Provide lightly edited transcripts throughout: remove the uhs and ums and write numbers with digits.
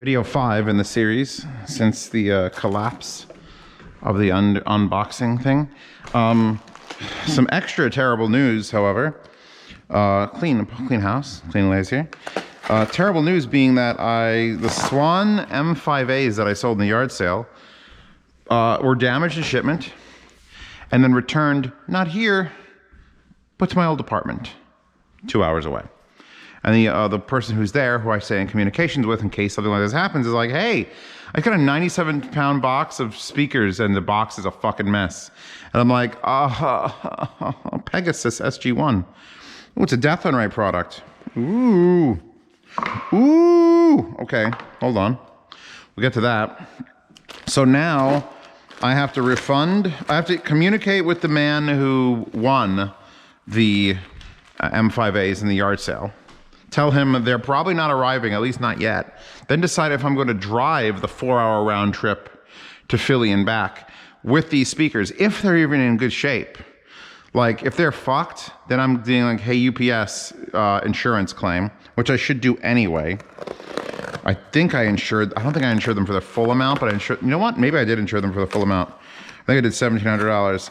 Video 5 in the series since the collapse of the unboxing thing. Some extra terrible news, however. Clean house, clean lays here. Terrible news being that the Swan M5As that I sold in the yard sale were damaged in shipment and then returned, not here, but to my old apartment, 2 hours away. And the person who's there, who I stay in communications with in case something like this happens, is like, hey, I got a 97-pound box of speakers and the box is a fucking mess. And I'm like, Pegasus SG1. Oh, it's a Dethonray product. Ooh. Okay, hold on. We'll get to that. So now I have to I have to communicate with the man who won the M5As in the yard sale. Tell him they're probably not arriving, at least not yet. Then decide if I'm going to drive the 4-hour round trip to Philly and back with these speakers, if they're even in good shape. Like, if they're fucked, then I'm doing like, hey, UPS insurance claim, which I should do anyway. I don't think I insured them for the full amount, but you know what? Maybe I did insure them for the full amount. I think I did $1,700.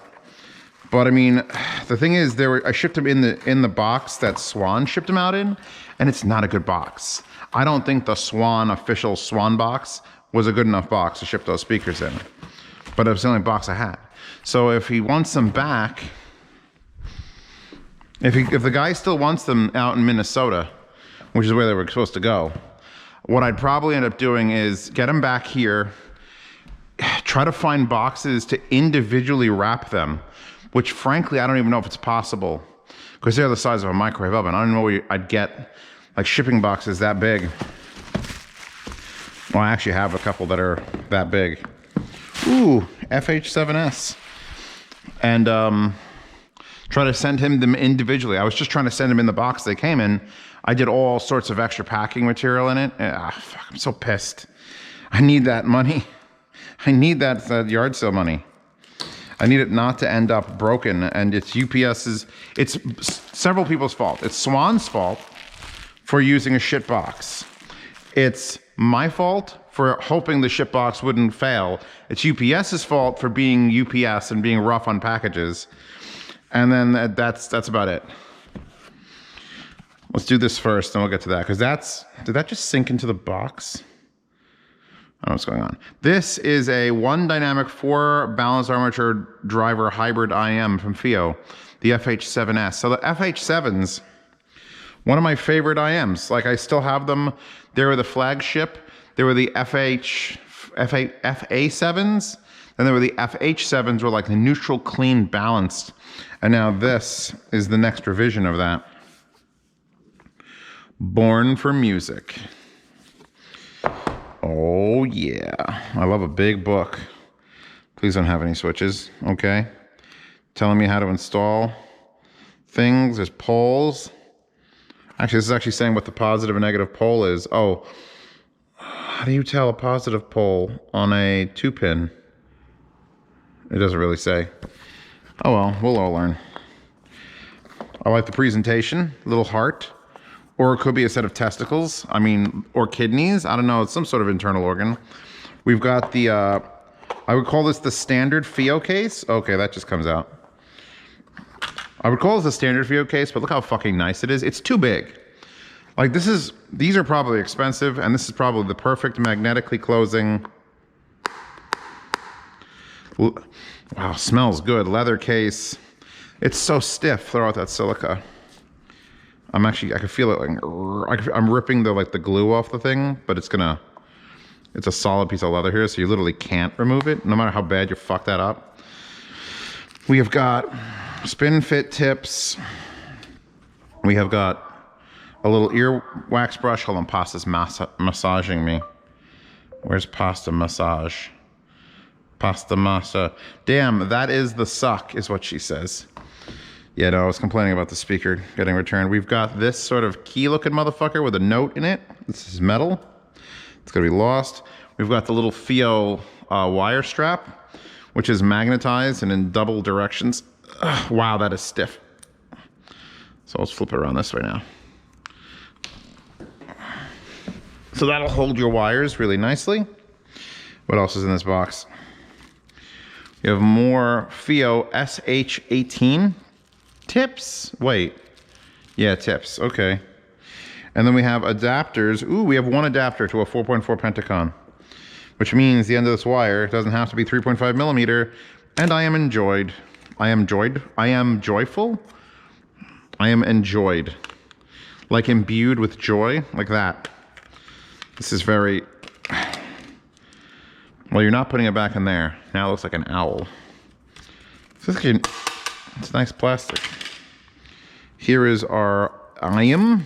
But I mean, the thing is, I shipped them in the box that Swan shipped them out in, and it's not a good box. I don't think the Swan official Swan box was a good enough box to ship those speakers in. But it was the only box I had. So if he wants them back, if the guy still wants them out in Minnesota, which is where they were supposed to go, what I'd probably end up doing is get them back here, try to find boxes to individually wrap them, which frankly, I don't even know if it's possible because they're the size of a microwave oven. I don't know where I'd get like shipping boxes that big. Well, I actually have a couple that are that big. Ooh, FH7S. And try to send him them individually. I was just trying to send them in the box they came in. I did all sorts of extra packing material in it. Fuck, I'm so pissed. I need that money. I need that yard sale money. I need it not to end up broken, and it's UPS's, it's several people's fault. It's Swan's fault for using a shit box. It's my fault for hoping the ship box wouldn't fail. It's UPS's fault for being UPS and being rough on packages. And then that's about it. Let's do this first, and we'll get to that, because did that just sink into the box? I don't know what's going on. This is a 1 dynamic 4 balanced armature driver hybrid IEM from FiiO, the FH7S. So the FH7s, one of my favorite IEMs. Like, I still have them. They were the flagship. They were the FA7s. Then there were the FH7s, were like the neutral, clean, balanced. And now this is the next revision of that. Born for music. Oh yeah, I love a big book. Please don't have any switches, okay? Telling me how to install things. There's poles. Actually, this is actually saying what the positive and negative pole is. Oh, how do you tell a positive pole on a 2-pin? It doesn't really say. Oh well, we'll all learn. I like the presentation, little heart. Or it could be a set of testicles, or kidneys. I don't know, it's some sort of internal organ. We've got the, I would call this the standard FiiO case. Okay, that just comes out. I would call this the standard FiiO case, but look how fucking nice it is. It's too big. Like, these are probably expensive, and this is probably the perfect magnetically closing. Wow, smells good. Leather case. It's so stiff, throw out that silica. I can feel it, like, I'm ripping the glue off the thing, but it's a solid piece of leather here, so you literally can't remove it, no matter how bad you fuck that up. We have got spin fit tips. We have got a little ear wax brush. Hold on, Pasta's massaging me. Where's Pasta massage? Pasta massa. Damn, that is the suck, is what she says. Yeah, no, I was complaining about the speaker getting returned. We've got this sort of key-looking motherfucker with a note in it. This is metal. It's gonna be lost. We've got the little FiiO wire strap, which is magnetized and in double directions. Ugh, wow, that is stiff. So let's flip it around this way now. So that'll hold your wires really nicely. What else is in this box? You have more FiiO SH18 tips. Wait. Yeah, tips. Okay. And then we have adapters. Ooh, we have one adapter to a 4.4 Pentacon, which means the end of this wire doesn't have to be 3.5 millimeter. And I am enjoyed. I am joyful. I am enjoyed. Like imbued with joy, like that. This is very... Well, you're not putting it back in there. Now it looks like an owl. It's nice plastic. Here is our IEM.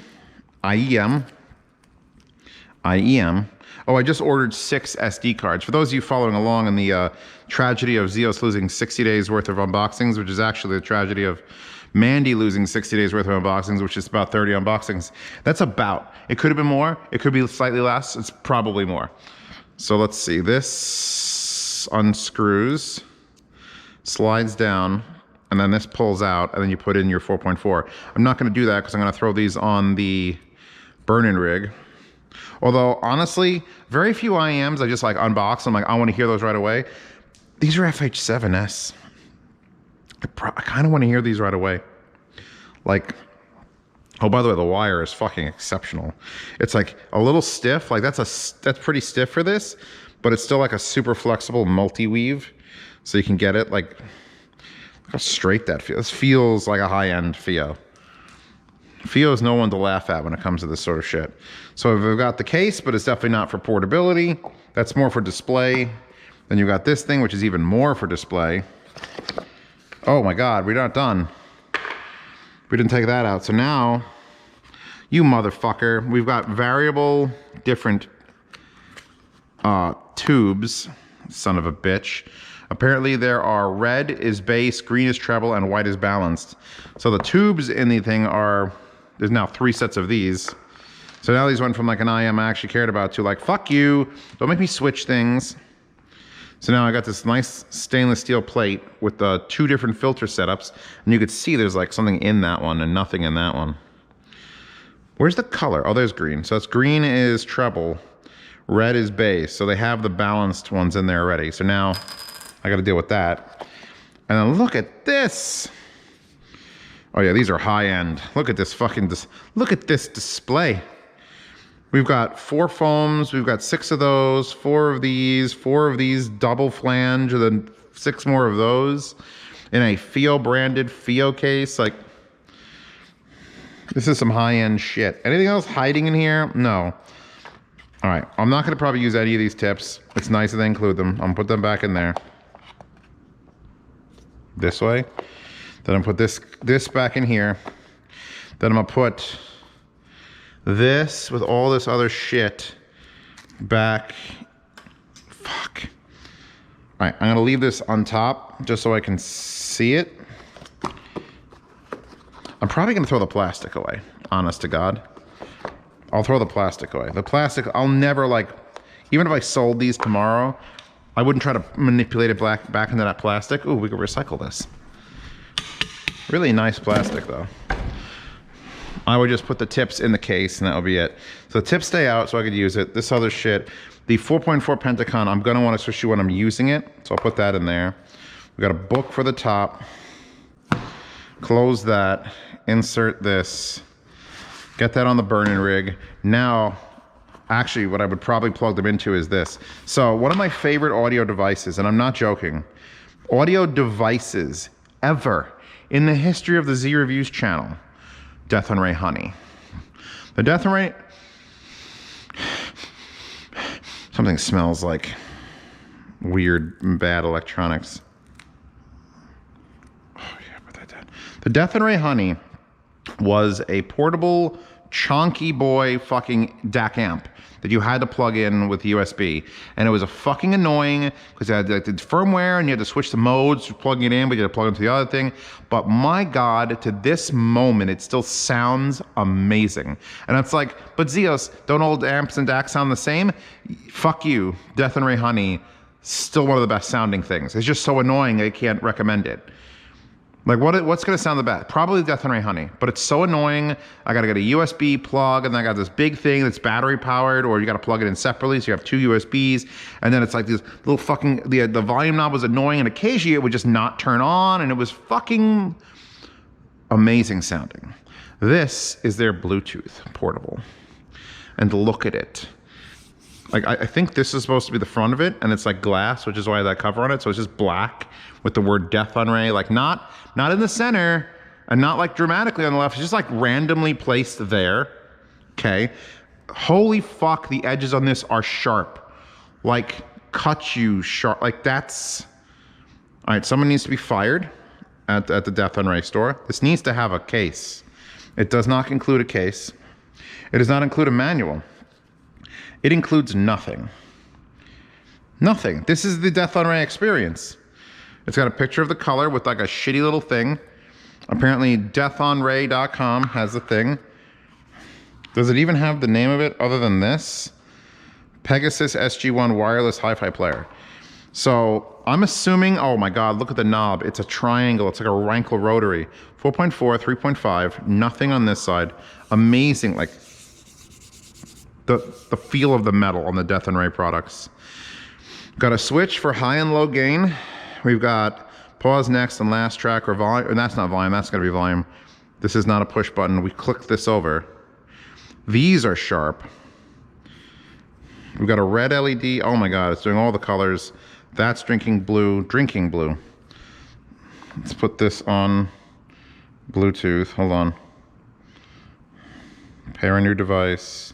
Oh, I just ordered 6 SD cards. For those of you following along in the tragedy of Zeos losing 60 days worth of unboxings, which is actually the tragedy of Mandy losing 60 days worth of unboxings, which is about 30 unboxings. That's about. It could have been more. It could be slightly less. It's probably more. So let's see. This unscrews, slides down, and then this pulls out, and then you put in your 4.4. I'm not going to do that because I'm going to throw these on the burn-in rig. Although, honestly, very few IEMs I just like unbox. I'm like, I want to hear those right away. These are FH7S. I kind of want to hear these right away. Like, oh, by the way, the wire is fucking exceptional. It's like a little stiff. Like that's pretty stiff for this, but it's still like a super flexible multi-weave. So you can get it like, look how straight that feels. This feels like a high-end FiiO. FiiO is no one to laugh at when it comes to this sort of shit. So we've got the case, but it's definitely not for portability. That's more for display. Then you've got this thing, which is even more for display. Oh my God, we're not done. We didn't take that out. So now, you motherfucker, we've got variable different tubes, son of a bitch. Apparently there are red is bass, green is treble, and white is balanced. So the tubes in the thing are, there's now 3 sets of these. So now these went from like an IEM I actually cared about to like, fuck you, don't make me switch things. So now I got this nice stainless steel plate with 2 different filter setups, and you could see there's like something in that one and nothing in that one. Where's the color? Oh, there's green. So that's green is treble, red is bass. So they have the balanced ones in there already. So now I got to deal with that. And then look at this. Oh yeah, these are high end. Look at this fucking, look at this display. We've got 4 foams, we've got 6 of those, 4 of these double flange, and then 6 more of those in a FiiO branded FiiO case. Like, this is some high-end shit. Anything else hiding in here? No. All right, I'm not gonna probably use any of these tips. It's nice that they include them. I'm gonna put them back in there. This way. Then I'm gonna put this back in here. Then I'm gonna put this with all this other shit back. Fuck. All right, I'm gonna leave this on top just so I can see it. I'm probably gonna throw the plastic away, honest to God. I'll throw the plastic away. The plastic, I'll never like, even if I sold these tomorrow, I wouldn't try to manipulate it back into that plastic. Ooh, we could recycle this. Really nice plastic though. I would just put the tips in the case and that would be it. So the tips stay out so I could use it. This other shit, the 4.4 Pentacon, I'm gonna want to switch to when I'm using it. So I'll put that in there. We got a book for the top. Close that, insert this, get that on the burn-in rig. Now, actually what I would probably plug them into is this. So one of my favorite audio devices, and I'm not joking, audio devices ever in the history of the Z Reviews channel, Dethonray Honey. The Dethonray, something smells like weird, bad electronics. Oh yeah, put that down. The Dethonray Honey was a portable, chonky boy fucking DAC amp that you had to plug in with USB. And it was a fucking annoying because it had like the firmware and you had to switch the modes to plug it in, but you had to plug it into the other thing. But my God, to this moment, it still sounds amazing. And it's like, but Zeos, don't old amps and DACs sound the same? Fuck you, Dethonray Honey, still one of the best sounding things. It's just so annoying I can't recommend it. Like what's gonna sound the best? Probably Dethonray Honey, but it's so annoying. I gotta get a USB plug, and then I got this big thing that's battery powered, or you gotta plug it in separately, so you have 2 USBs, and then it's like this little fucking, the volume knob was annoying, and occasionally it would just not turn on, and it was fucking amazing sounding. This is their Bluetooth portable, and look at it. Like I think this is supposed to be the front of it, and it's like glass, which is why that cover on it, so it's just black with the word Dethonray, like not in the center, and not like dramatically on the left, it's just like randomly placed there, okay? Holy fuck, the edges on this are sharp. Like, cut you sharp, like that's... All right, someone needs to be fired at the Dethonray store. This needs to have a case. It does not include a case. It does not include a manual. It includes nothing. Nothing. This is the Dethonray experience. It's got a picture of the color with like a shitty little thing. Apparently Dethonray.com has the thing. Does it even have the name of it other than this? Pegasus SG1 wireless hi-fi player. So I'm assuming, oh my God, look at the knob. It's a triangle. It's like a Rankel rotary. 4.4, 3.5, nothing on this side. Amazing, like the feel of the metal on the Dethonray products. Got a switch for high and low gain. We've got pause, next, and last track, or volume, and that's not volume, that's gonna be volume. This is not a push button. We click this over. These are sharp. We've got a red LED. Oh my God, it's doing all the colors. That's drinking blue. Let's put this on Bluetooth. Hold on. Pair a new device.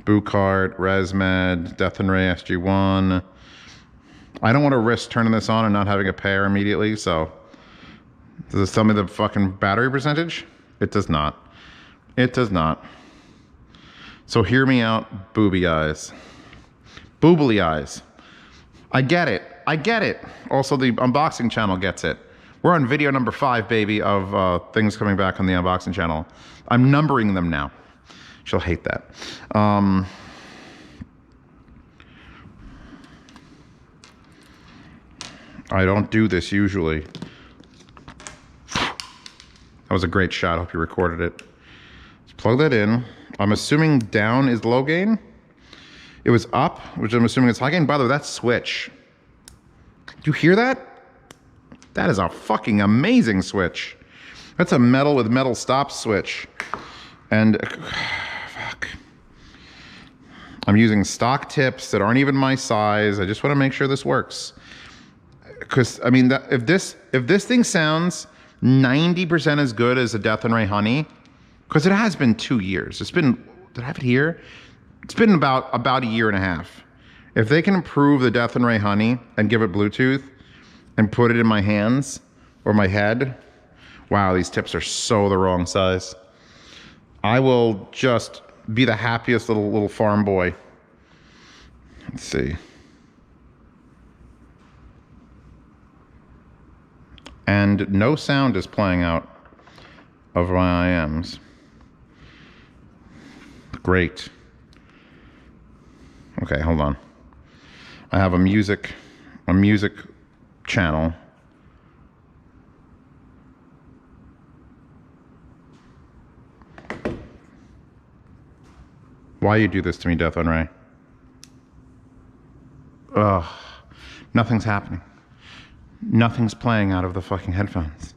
Boocart, ResMed, Dethonray SG1. I don't want to risk turning this on and not having a pair immediately, so does this tell me the fucking battery percentage? It does not. It does not. So hear me out, booby eyes. Boobly eyes. I get it. I get it. Also, the unboxing channel gets it. We're on video number 5, baby, of things coming back on the unboxing channel. I'm numbering them now. She'll hate that. I don't do this usually. That was a great shot. I hope you recorded it. Let's plug that in. I'm assuming down is low gain. It was up, which I'm assuming is high gain. By the way, that's switch. Do you hear that? That is a fucking amazing switch. That's a metal with metal stop switch. And fuck. I'm using stock tips that aren't even my size. I just want to make sure this works. Because I mean, if this thing sounds 90% as good as a Dethonray Honey, because it has been 2 years. It's been, did I have it here? It's been about a year and a half. If they can improve the Dethonray Honey and give it Bluetooth and put it in my hands or my head, wow, these tips are so the wrong size. I will just be the happiest little farm boy. Let's see. And no sound is playing out of my IEMs. Great. Okay, hold on. I have a music channel. Why you do this to me, Dethonray? Ugh, nothing's happening. Nothing's playing out of the fucking headphones.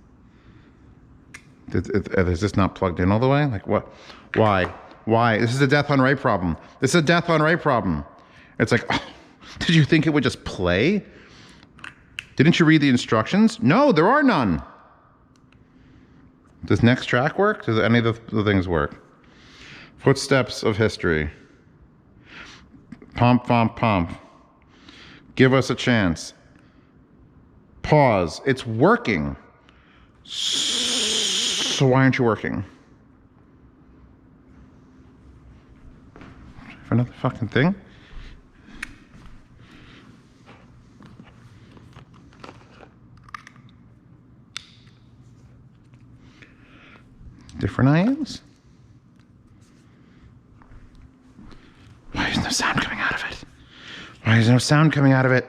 Is this not plugged in all the way? Like what? Why? Why? This is a Dethonray problem. This is a Dethonray problem. It's like, oh, did you think it would just play? Didn't you read the instructions? No, there are none. Does next track work? Does any of the things work? Footsteps of history. Pump, pump, pump. Give us a chance. Pause. It's working. So why aren't you working? For another fucking thing? Different IEMs? Why is no sound coming out of it? Why is no sound coming out of it?